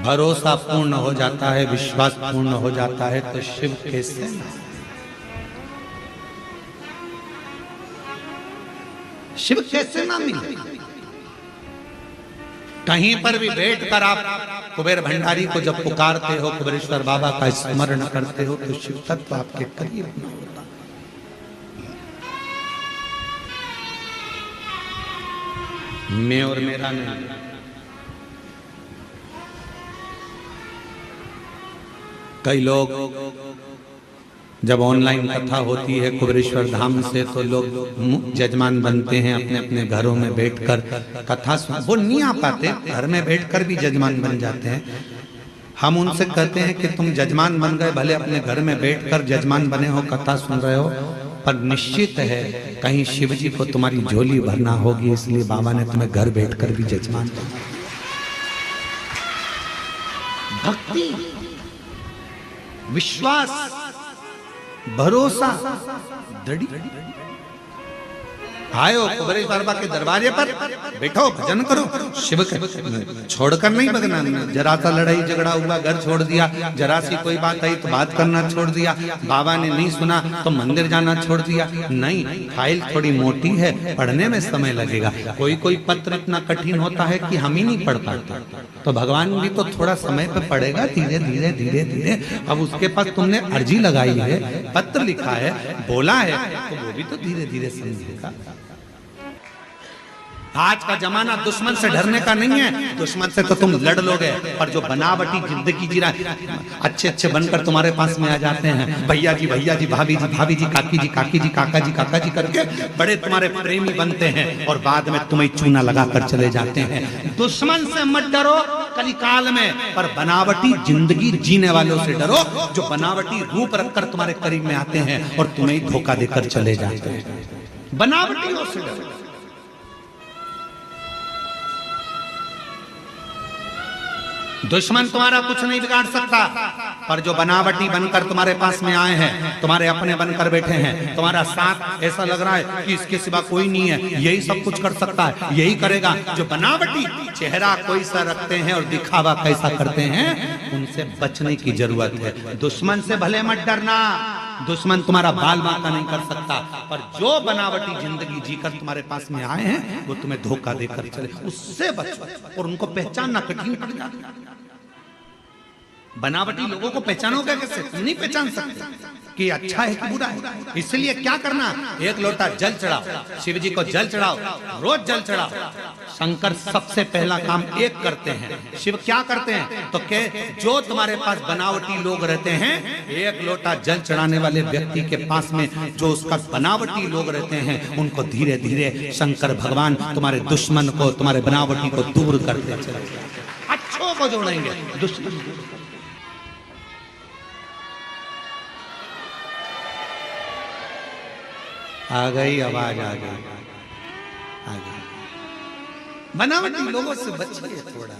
भरोसा पूर्ण हो जाता है, विश्वास पूर्ण हो जाता है, तो शिव कैसे ना? शिव कैसे ना मिले? कहीं पर भी बैठकर आप कुबेर भंडारी को जब पुकारते हो, कुबेरेश्वर बाबा का स्मरण करते हो, तो शिव तत्व आपके करीब न होता। मैं और मेरा नहीं। कई लोग जब ऑनलाइन कथा होती है कुबेरेश्वर धाम से, तो लोग जजमान बनते हैं, अपने अपने घरों में बैठकर कथा सुन। वो नहीं आ पाते, घर में बैठकर भी जजमान बन जाते हैं। हम उनसे कहते हैं कि तुम जजमान बन गए, भले अपने घर में बैठकर जजमान बने हो, कथा सुन रहे हो, पर निश्चित है कहीं शिव जी को तुम्हारी झोली भरना होगी, इसलिए बाबा ने तुम्हें घर बैठकर भी जजमान बना। भक्ति, विश्वास, भरोसा, दृढ़। आयो कुबेरेश्वर बाबा के दरवाजे पर बैठो, भजन करो, शिव के छोड़कर नहीं भगना। जरा सा लड़ाई झगड़ा हुआ, घर छोड़ दिया, जरा सी कोई बात आई तो बात करना छोड़ दिया, बाबा ने नहीं सुना तो मंदिर जाना छोड़ दिया। नहीं, फाइल थोड़ी मोटी है, पढ़ने में समय लगेगा। कोई कोई पत्र इतना कठिन होता है कि हम ही नहीं पढ़ पाते, तो भगवान भी तो थोड़ा समय पे पढ़ेगा, धीरे धीरे धीरे धीरे। अब उसके पास तुमने अर्जी लगाई है, पत्र लिखा है, बोला है, तो वो भी तो धीरे धीरे समझेगा। आज का जमाना दुश्मन से डरने का नहीं है, दुश्मन से तो तुम लड़ लोगे, पर जो बनावटी जिंदगी जी रहा है, अच्छे अच्छे बनकर तुम्हारे पास में आ जाते हैं, भैया जी, भाभी जी, काकी जी, काका जी करके बड़े तुम्हारे प्रेमी बनते हैं, और बाद में तुम्हें चूना लगाकर चले जाते हैं। दुश्मन से मत डरो कलिकाल में, पर बनावटी जिंदगी जीने वालों से डरो, जो बनावटी रूप रखकर तुम्हारे करीब में आते हैं और तुम्हें धोखा देकर चले जाते हैं। बनावटियों से डरो। दुश्मन तुम्हारा कुछ नहीं बिगाड़ सकता, पर जो बनावटी बनकर तुम्हारे पास में आए हैं, तुम्हारे अपने बनकर बैठे हैं, तुम्हारा साथ ऐसा लग रहा है कि इसके सिवा कोई नहीं है, यही सब कुछ कर सकता है, यही करेगा, जो बनावटी चेहरा कोई सा रखते हैं और दिखावा कैसा करते हैं, उनसे बचने की जरूरत है। दुश्मन से भले मत डरना, दुश्मन तुम्हारा बाल बांका नहीं कर सकता, पर जो बनावटी जिंदगी जीकर तुम्हारे पास में आए हैं, वो तुम्हें धोखा देकर चले, उससे बचो। और उनको पहचानना कठिन पड़ जाता है। बनावटी लोगों को पहचानोगे कैसे? तुम नहीं पहचान सकते कि अच्छा है कि बुरा है। इसलिए क्या करना, एक लोटा जल चढ़ाओ, शिव जी को जल चढ़ाओ, रोज जल चढ़ाओ। शंकर सबसे पहला काम एक करते हैं, शिव क्या करते हैं तो के जो तुम्हारे पास बनावटी लोग रहते हैं, एक लोटा जल चढ़ाने वाले व्यक्ति के पास में जो उसका बनावटी लोग रहते हैं, उनको धीरे धीरे शंकर भगवान तुम्हारे दुश्मन को, तुम्हारे बनावटी को दूर करते चले, अच्छों को जोड़ेंगे, दुश्मन। आ गई आवाज, आ गई। बनावटी लोगों से बचिए थोड़ा।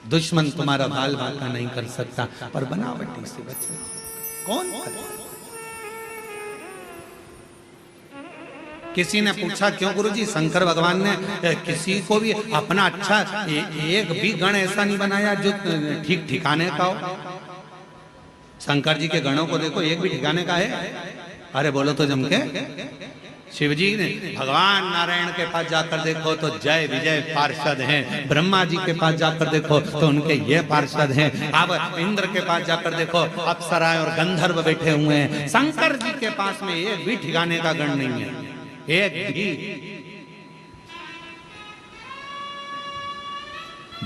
दुश्मन तुम्हारा बाल बांका नहीं कर सकता, पर बनावटी से बचना कौन करे? किसी ने पूछा, क्यों गुरुजी शंकर भगवान ने किसी को भी अपना अच्छा एक भी गण ऐसा नहीं बनाया जो ठीक ठिकाने का हो? शंकर जी के गणों को देखो, एक भी ठिकाने का है? अरे बोलो तो जम के। शिव जी ने भगवान नारायण के पास जाकर देखो तो जय विजय पार्षद हैं, ब्रह्मा जी के पास जाकर देखो तो उनके ये पार्षद हैं, अब इंद्र के पास जाकर देखो अप्सराएं और गंधर्व बैठे हुए हैं। शंकर जी के पास में एक भी ठिकाने का गण नहीं है, एक भी।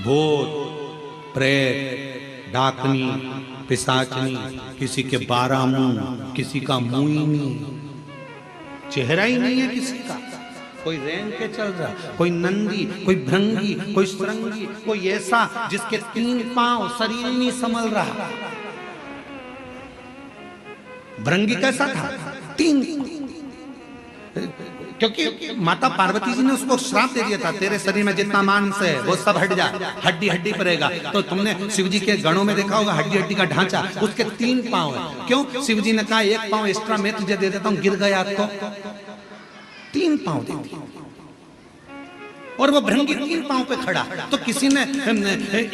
भूत प्रेत डाकनी पिशाचनी, किसी के 12 मुंह, किसी का मुंह, चेहरा ही नहीं है किसी का। कोई रेंग के चल रहा, कोई नंदी, कोई भृंगी, कोई श्रृंगी, कोई ऐसा जिसके 3 पांव, शरीर नहीं संभल रहा। भृंगी कैसा था? 3, क्योंकि माता पार्वती जी ने उसको श्राप दे दिया था, तेरे शरीर में जितना मांस है वो सब हट जा, हड्डी हड्डी पर रहेगा। तो तुमने शिव जी के गणों में देखा होगा हड्डी हड्डी का ढांचा, उसके 3 पांव है। क्यों? शिव जी ने कहा 1 पांव एक्स्ट्रा मैं तुझे दे देता हूं, गिर गया तो 3 पांव दे दिए। और वो भृंगी 3 पांव पे खड़ा। तो किसी ने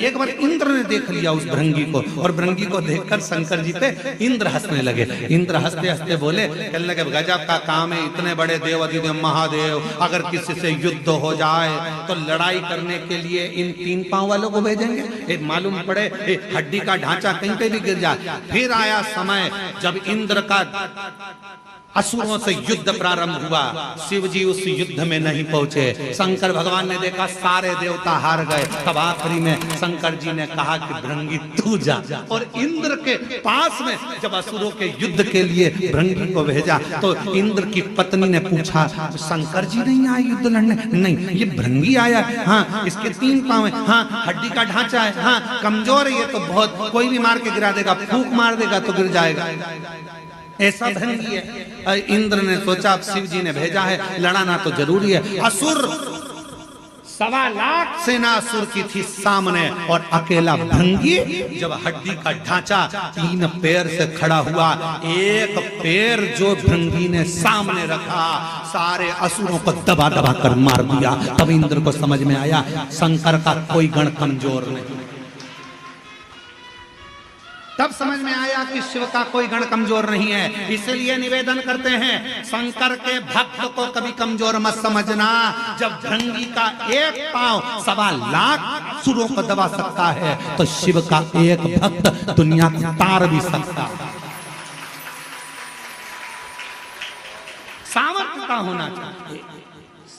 एक बार इंद्र ने देख लिया उस भृंगी को, और भृंगी को देखकर शंकर जी पे इंद्र हंसने लगे। इंद्र हंसते हंसते बोले, कहने लगे गजब का काम है, इतने बड़े देव अधिदेव महादेव अगर किसी से युद्ध हो जाए तो लड़ाई करने के लिए इन 3 पांव वालों को भेजेंगे? मालूम पड़े हड्डी का ढांचा कहीं पे भी गिर जाए। फिर आया समय जब इंद्र का असुरों से युद्ध प्रारंभ हुआ, शिव जी उस युद्ध में नहीं पहुंचे। शंकर भगवान ने देखा सारे देवता हार गए। तब आखिरी में शंकर जी ने कहा कि भृंगी तू जा, और इंद्र के पास में जब असुरों के युद्ध के लिए भृंगी को भेजा तो इंद्र की पत्नी ने पूछा, शंकर जी नहीं आए युद्ध लड़ने? नहीं, ये भृंगी आया। हाँ, इसके 3 पांव है, हाँ हड्डी का ढांचा है, हाँ कमजोर है, ये तो बहुत, कोई भी मार के गिरा देगा, फूंक मार देगा तो गिर जाएगा, ऐसा भृंगी है। इंद्र ने सोचा अब शिव जी ने भेजा है, लड़ाना तो जरूरी है। असुर 1.25 लाख सेना असुर की थी सामने, और अकेला भृंगी जब हड्डी का ढांचा 3 पैर से खड़ा हुआ, एक पैर जो भृंगी ने सामने रखा सारे असुरों को दबा दबा कर मार दिया। तब इंद्र को समझ में आया शंकर का कोई गण कमजोर नहीं। तब समझ में आया कि शिव का कोई गण कमजोर नहीं है। इसलिए निवेदन करते हैं, शंकर के भक्त को कभी कमजोर मत समझना। जब भृंगी का एक पांव 1.25 लाख सुरों को दबा सकता है, तो शिव का एक भक्त दुनिया को तार भी सकता है। सामर्थ्य का होना चाहिए।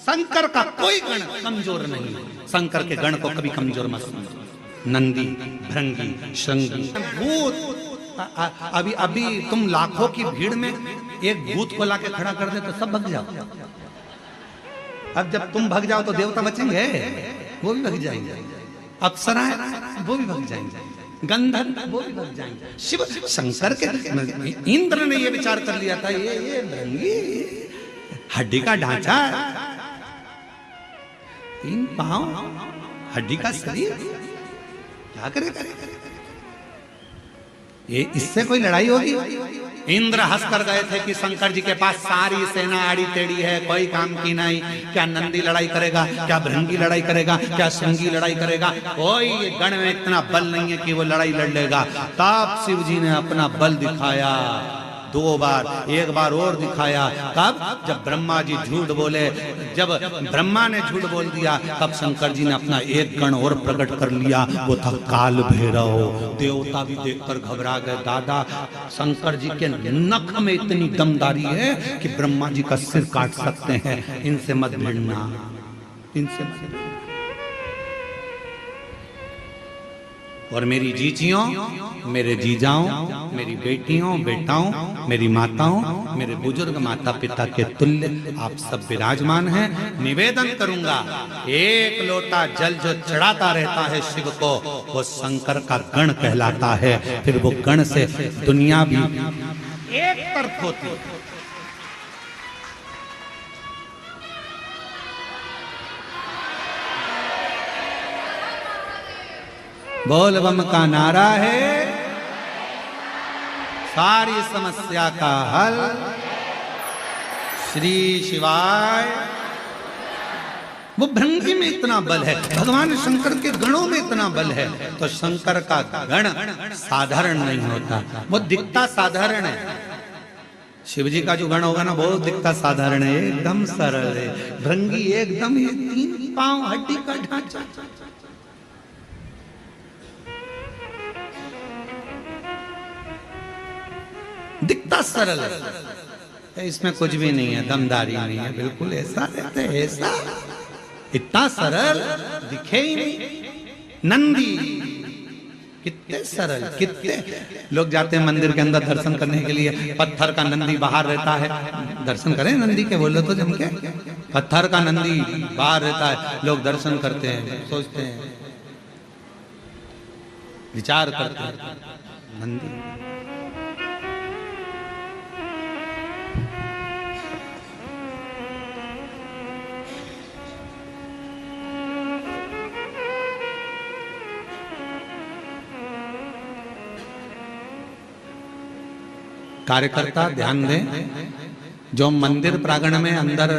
शंकर का कोई गण कमजोर नहीं है। शंकर के गण को कभी कमजोर मत समझो। नंदी, भृंगी, श्रृंगी, भूत। अभी अभी तुम लाखों की भीड़ में एक भूत को लाके खड़ा कर दे तो सब भग जाओ। अब जब तुम भग जाओ तो देवता बचेंगे? वो भी भग जाएंगे। अप्सराएं वो भी भग जाएंगे। गंधर्व वो भी भग जाएंगे। शिव शंकर के इंद्र ने ये विचार कर लिया था, ये भृंगी हड्डी का ढांचा, 3 पांव, हड्डी का शरीर, क्या करे? ये इससे कोई लड़ाई होगी? इंद्र हंस कर गए थे कि शंकर जी के पास सारी सेना आड़ी टेढ़ी है, कोई काम की नहीं। क्या नंदी लड़ाई करेगा? क्या भृंगी लड़ाई करेगा? क्या श्रृंगी लड़ाई करेगा? कोई गण में इतना बल नहीं है कि वो लड़ाई लड़ लेगा। तब शिव जी ने अपना बल दिखाया 2 बार, एक बार और दिखाया। कब? जब ब्रह्मा जी झूठ बोले, जब ब्रह्मा ने झूठ बोल दिया, तब शंकर जी ने अपना एक गण और प्रकट कर लिया। वो था काल भैरव। देवता भी देखकर घबरा गए। दादा, शंकर जी के नख में इतनी दमदारी है कि ब्रह्मा जी का सिर काट सकते हैं। इनसे मत भिड़ना, इनसे मत भिड़ना। और मेरी जीजियों, मेरे जीजाओं, मेरी बेटियों, बेटाओं, मेरी माताओं, मेरे बुजुर्ग माता पिता के तुल्य आप सब विराजमान हैं। निवेदन करूंगा, एक लोटा जल जो चढ़ाता रहता है शिव को, वो शंकर का गण कहलाता है। फिर वो गण से दुनिया भी एक तरफ होती है। बोल बम का नारा है, सारी समस्या का हल श्री शिवाय। वो भृंगी में इतना बल है, भगवान शंकर के गणों में इतना बल है, तो शंकर का गण साधारण नहीं होता। वो दिखता साधारण है। शिव जी का जो गण होगा ना, वो दिखता साधारण है, एकदम सरल है। भृंगी एकदम 3 पांव, हड्डी का ढांचा, दिखता सरल है। इसमें कुछ भी नहीं है, दमदारी नहीं है, बिल्कुल ऐसा रहता है, ऐसा इतना सरल दिखे ही नहीं। नंदी कितने सरल, कितने लोग जाते हैं मंदिर के अंदर दर्शन करने के लिए, पत्थर का नंदी बाहर रहता है। दर्शन करें नंदी के, बोलो तो जम के। पत्थर का नंदी बाहर रहता है, लोग दर्शन करते हैं, सोचते हैं, विचार करते हैं। नंदी कार्यकर्ता ध्यान दें, जो मंदिर प्रांगण में अंदर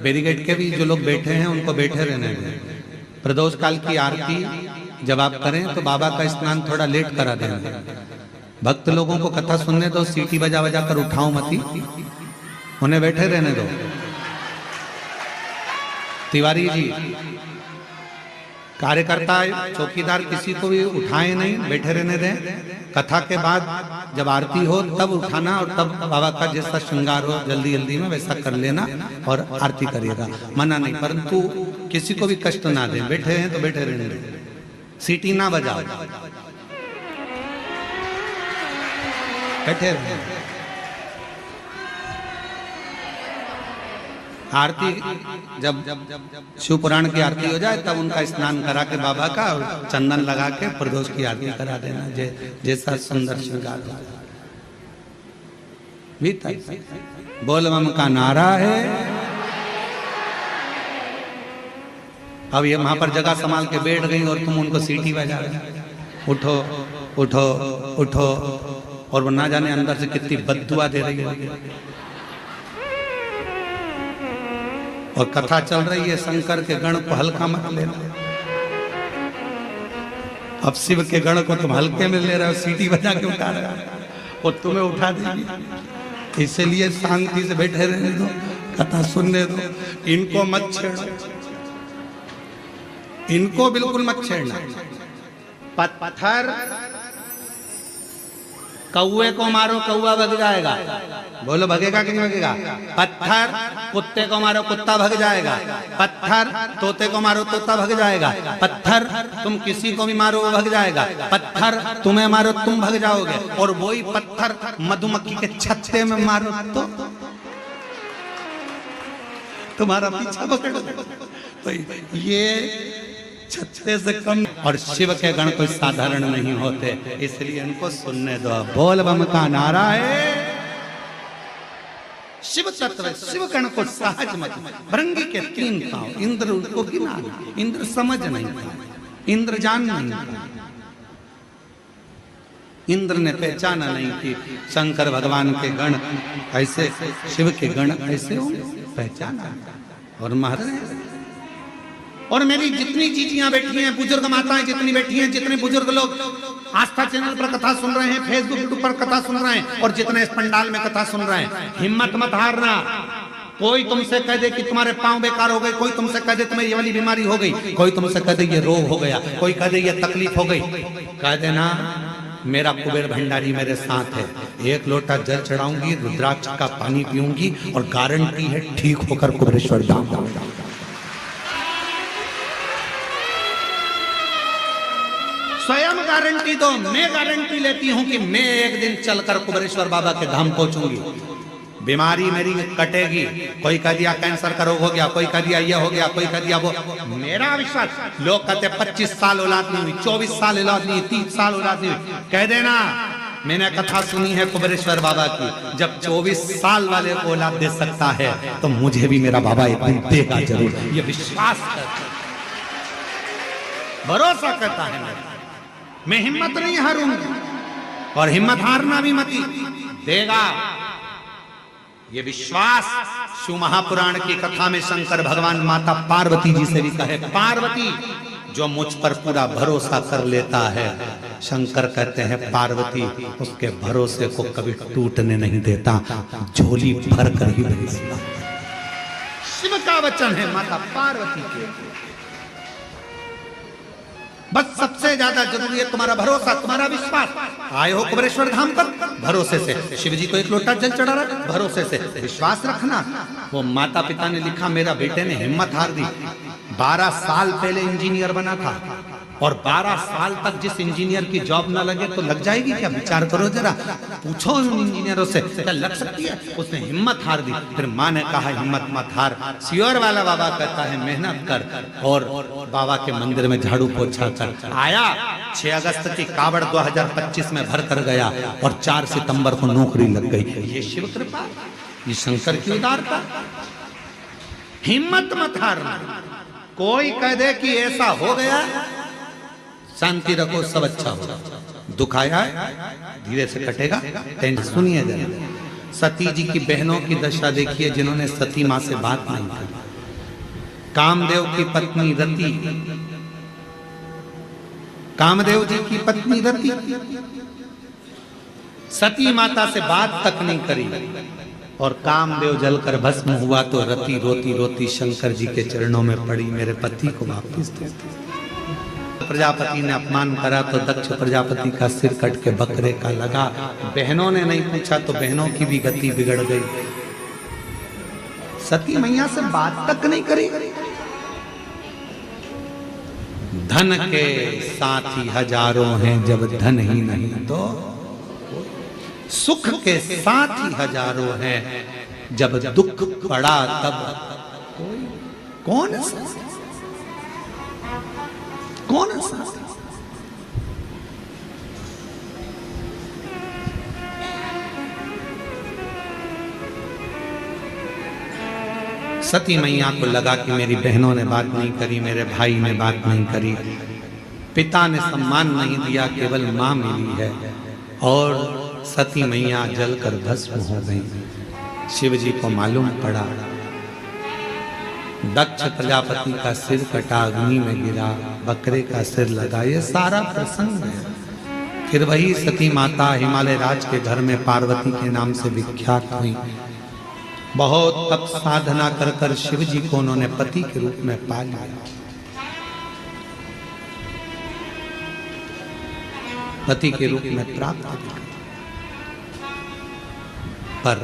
बैरिकेड के भी जो लोग बैठे हैं उनको बैठे रहने दें। प्रदोष काल की आरती जब आप करें तो बाबा का स्नान थोड़ा लेट करा देंगे। भक्त लोगों को कथा सुनने दो, सीटी बजा बजा कर उठाओ मती, उन्हें बैठे रहने दो। तिवारी जी, कार्यकर्ता, चौकीदार किसी को भी उठाए नहीं, बैठे रहने दें। कथा के बाद जब आरती हो तब उठाना और तब बाबा का जैसा श्रृंगार हो जल्दी जल्दी में वैसा कर लेना और आरती करिएगा। मना नहीं, परंतु किसी को भी कष्ट ना दें। बैठे हैं तो बैठे रहने दें, सीटी ना बजाओ, बैठे रहे। आरती जब शिव पुराण की आरती हो जाए तब उनका स्नान करा के बाबा का चंदन लगा के प्रदोष की आरती करा देना, जैसा सुंदर श्रृंगार हो। बोल बम का नारा है। अब ये वहां पर जगह संभाल के बैठ गई और तुम उनको सीटी बजा रहे, उठो उठो उठो, और वो ना जाने अंदर से कितनी बद्दुआ दे रही है। और कथा चल रही है, शंकर के गण को हल्का मत लेना। अब शिव के गण को तुम हल्के में ले रहे हो, सीटी बजा के उठा रहे हो, और तुम्हें उठा देगी। इसलिए शांति से बैठे रहने दो, कथा सुनने दो, इनको मत छेड़ो, इनको बिल्कुल मत छेड़ना। पत्थर कौए को मारो, कौआ भग जाएगा। बोलो भगेगा कि नहीं भगेगा? पत्थर कुत्ते को मारो, कुत्ता भग जाएगा। पत्थर तोते को मारो, तोता भग जाएगा। पत्थर तुम किसी को भी मारो वो भग जाएगा। पत्थर तुम्हें मारो तुम भग जाओगे। और वही पत्थर मधुमक्खी के छत्ते में मारो तो तुम्हारा पीछा पकड़। तो ये छत्ते से कम। और शिव के गण कोई साधारण नहीं होते, इसलिए इनको सुनने दो। बोल बम का नारा है। शिव तत्व, शिव गण को सहज मत। भृंगी के 3 पांव, इंद्र उनको गिना, इंद्र समझ नहीं था, इंद्र जान नहीं था। इंद्र ने पहचाना नहीं कि शंकर भगवान के गण ऐसे, शिव के गण ऐसे होंगे, पहचाना। और महाराज और मेरी जितनी जीजियां बैठी हैं, बुजुर्ग माताएं जितनी बैठी हैं, जितने बुजुर्ग लोग आस्था चैनल पर कथा सुन रहे हैं, फेसबुक यूट्यूब पर कथा सुन रहे हैं, और जितने इस पंडाल में कथा सुन रहे हैं, हिम्मत मत हारना। कोई तुमसे कह दे कि तुम्हारे पांव बेकार हो गए, कोई तुमसे कह दे तुम्हें ये वाली बीमारी हो गई, कोई तुमसे कह दे ये रोग हो गया, कोई कह दे ये तकलीफ हो गई, कह देना मेरा कुबेर भंडारी मेरे साथ है। 1 लोटा जल चढ़ाऊंगी, रुद्राक्ष का पानी पीऊंगी, और गारंटी है ठीक होकर कुबेरेश्वर धाम जाऊंगा। स्वयं गारंटी दो, मैं गारंटी लेती हूं कि मैं एक दिन चलकर कुबेरेश्वर बाबा के धाम पहुंचूंगी। बीमारी मेरी कटेगी। कोई कह दिया कैंसर का रोग हो गया, कोई कह दिया ये हो गया, कोई कह दिया वो। मेरा विश्वास, लोग कहते 25 साल औलाद नहीं हुई, 24 साल औलाद नहीं, 30 साल औलाद नहीं हुई। कह देना मैंने कथा सुनी है कुबेरेश्वर बाबा की, जब 24 साल वाले को औलाद दे सकता है तो मुझे भी मेरा बाबा एक दिन देगा जरूर। ये विश्वास करता, भरोसा करता है। मैं हिम्मत नहीं हारूंगी, और हिम्मत हारना भी मत देगा। ये विश्वास शिव महापुराण की कथा में शंकर भगवान माता पार्वती जी से भी कहे, पार्वती जो मुझ पर पूरा भरोसा कर लेता है, शंकर कहते हैं पार्वती उसके भरोसे को कभी टूटने नहीं देता, झोली भर कर ही भेजता। शिव का वचन है माता पार्वती के। बस सबसे ज्यादा जरूरी है तुम्हारा भरोसा, तुम्हारा विश्वास। आए हो कुबेरेश्वर धाम पर, भरोसे से शिव जी को 1 लोटा जल चढ़ा रहा, भरोसे से विश्वास रखना। वो माता पिता ने लिखा, मेरा बेटे ने हिम्मत हार दी। 12 साल पहले इंजीनियर बना था, और 12 साल तक जिस इंजीनियर की जॉब ना लगे तो लग जाएगी क्या? विचार करो जरा, पूछो उन इंजीनियरों से क्या लग सकती है? उसने हिम्मत हार दी। फिर माँ ने कहा हिम्मत मत हार, सियोर वाला बाबा कहता है मेहनत कर, और बाबा के मंदिर में झाड़ू पोछा कर। आया 6 अगस्त की कावड़ 2025 में भर कर गया, और 4 सितंबर को नौकरी लग गई। ये शिव कृपा, ये शंकर की उदारता। हिम्मत मत हारना। कोई कह दे कि ऐसा हो गया, शांति रखो, सब अच्छा होगा। दुख आया धीरे से कटेगा, टेंशन। सुनिए जरा, सती जी की बहनों की दशा देखिए, जिन्होंने सती माँ से बात नहीं की। कामदेव की पत्नी रति, कामदेव जी की पत्नी रति सती माता से बात तक नहीं करी और कामदेव जलकर भस्म हुआ तो रति रोती रोती शंकर जी के चरणों में पड़ी, मेरे पति को वापस दे। प्रजापति ने अपमान करा तो दक्ष प्रजापति का सिर कट के बकरे का लगा। बहनों ने नहीं पूछा तो बहनों की भी गति बिगड़ गई। सती मैया से बात तक नहीं करी। धन के साथी हजारों हैं जब धन ही नहीं तो, सुख के साथी हजारों हैं जब दुख पड़ा तब कौन कौन साथी? सती मैया को लगा कि मेरी बहनों ने बात नहीं करी, मेरे भाई ने बात नहीं करी, पिता ने सम्मान नहीं दिया, केवल मां मिली है। और सती मैया जलकर भस्म हो गई। शिव जी को मालूम पड़ा, दक्ष प्रजापति का सिर कटा, अग्नि में गिरा, बकरे का सिर लगा, ये सारा प्रसंग है। फिर वही सती माता हिमालय राज के घर में पार्वती के नाम से विख्यात हुई। बहुत तप साधना कर कर शिव जी को उन्होंने पति के रूप में पा लिया। पति के रूप में प्राप्त किया। पर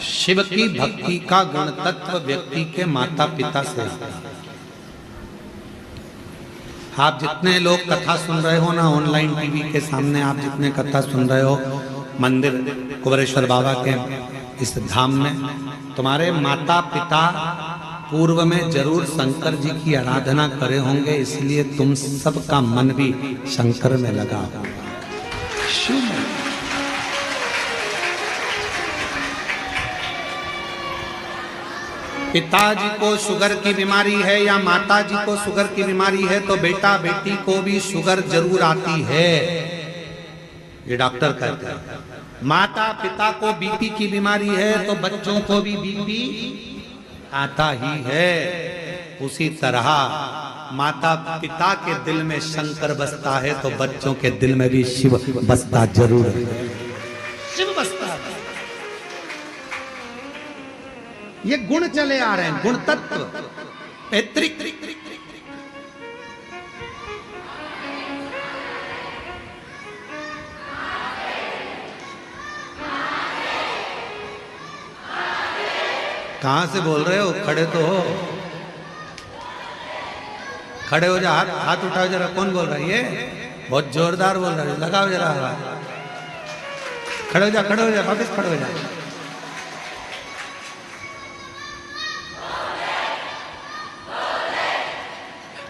शिव की भक्ति का गुण तत्व व्यक्ति के माता पिता से आता है। आप जितने लोग कथा सुन रहे हो ना, ऑनलाइन टीवी के सामने आप जितने कथा सुन रहे हो, मंदिर कुबेरेश्वर बाबा के इस धाम में, तुम्हारे माता पिता पूर्व में जरूर शंकर जी की आराधना करे होंगे, इसलिए तुम सबका मन भी शंकर में लगा। पिताजी को शुगर की बीमारी है या माताजी को शुगर की बीमारी है तो बेटा बेटी को भी शुगर जरूर आती है, ये डॉक्टर कहते हैं। माता पिता को बीपी की बीमारी है तो बच्चों को भी बीपी आता ही है। उसी तरह माता पिता के दिल में शंकर बसता है तो बच्चों के दिल में भी शिव बसता जरूर है। शिव बसता है। ये गुण चले आ रहे हैं, गुण तत्व पैतृक। कहां से बोल रहे हो? खड़े तो हो, खड़े हो जा, हाथ उठाओ जरा। कौन बोल रहा है? ये बहुत जोरदार बोल रहा है, लगाओ जरा आवाज। खड़े हो जा, खड़े हो जा, वापिस खड़े हो जा।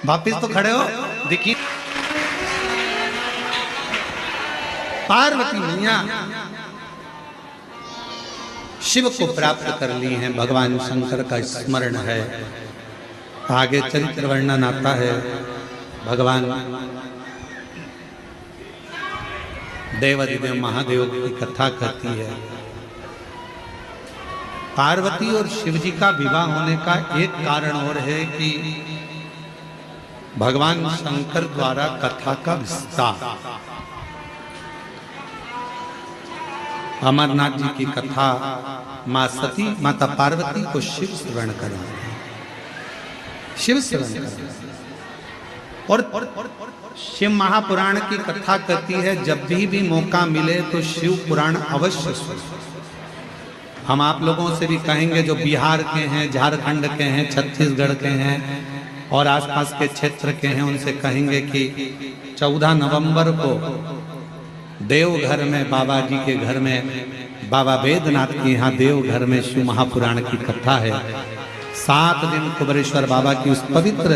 वापिस तो खड़े हो। देखिए पार्वती मैया शिव को प्राप्त कर ली हैं, भगवान शंकर का स्मरण है। आगे चरित्र वर्णन आता है। भगवान देवादिदेव महादेव की कथा कहती है। पार्वती और शिव जी का विवाह होने का एक कारण और है कि भगवान शंकर द्वारा कथा का विस्तार। अमरनाथ जी की कथा मां सती माता पार्वती को शिव श्रवण करा, शिव श्रवण करा। और शिव महापुराण की कथा कहती है जब भी मौका मिले तो शिव पुराण अवश्य सुनो। हम आप लोगों से भी कहेंगे जो बिहार के हैं, झारखंड के हैं, छत्तीसगढ़ के हैं और आसपास के क्षेत्र के हैं, उनसे कहेंगे कि 14 नवंबर को देवघर में बाबा जी के घर में, बाबा वेदनाथ के यहाँ देवघर में शिव महापुराण की कथा है। 7 दिन कुबेरेश्वर बाबा की उस पवित्र